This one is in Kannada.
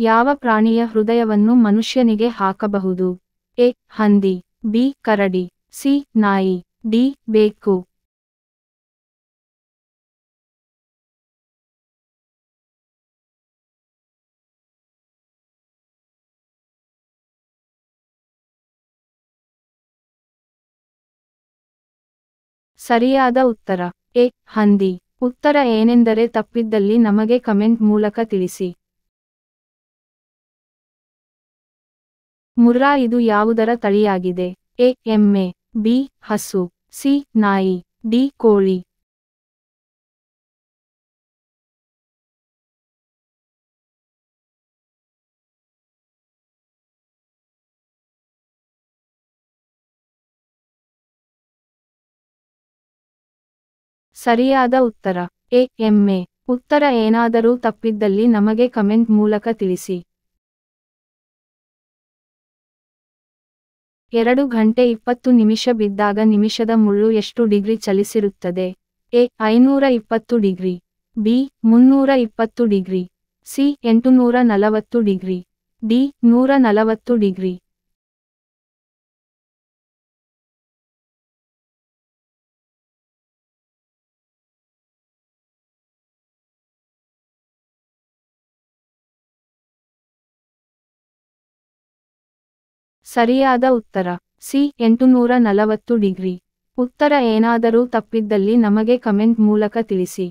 ಯಾವ ಪ್ರಾಣಿಯ ಹೃದಯವನ್ನು ಮನುಷ್ಯನಿಗೆ ಹಾಕಬಹುದು? ಎ. ಹಂದಿ, ಬಿ. ಕರಡಿ, ಸಿ. ನಾಯಿ, ಡಿ. ಬೆಕ್ಕು. ಸರಿಯಾದ ಉತ್ತರ ಎ. ಹಂದಿ. ಉತ್ತರ ಏನೆಂದರೆ ತಪ್ಪಿದ್ದಲ್ಲಿ ನಮಗೆ ಕಮೆಂಟ್ ಮೂಲಕ ತಿಳಿಸಿ. ಮುರ್ರಾ ಇದು ಯಾವುದರ ತಳಿಯಾಗಿದೆ? ಎ. ಎಮ್ಮೆ, ಬಿ. ಹಸು, ಸಿ. ನಾಯಿ, ಡಿ. ಕೋಳಿ. ಸರಿಯಾದ ಉತ್ತರ ಎ. ಎಮ್ಮೆ. ಉತ್ತರ ಏನಾದರೂ ತಪ್ಪಿದ್ದಲ್ಲಿ ನಮಗೆ ಕಮೆಂಟ್ ಮೂಲಕ ತಿಳಿಸಿ. 2 ಗಂಟೆ 20 ನಿಮಿಷ ಬಿದ್ದಾಗ ನಿಮಿಷದ ಮುಳ್ಳು ಎಷ್ಟು ಡಿಗ್ರಿ ಚಲಿಸಿರುತ್ತದೆ? A. 520 degree, B. 320 degree, C. 840 degree, D. 140 degree. ಸರಿಯಾದ ಉತ್ತರ ಸಿ. 840 ಡಿಗ್ರಿ. ಉತ್ತರ ಏನಾದರೂ ತಪ್ಪಿದ್ದಲ್ಲಿ ನಮಗೆ ಕಮೆಂಟ್ ಮೂಲಕ ತಿಳಿಸಿ.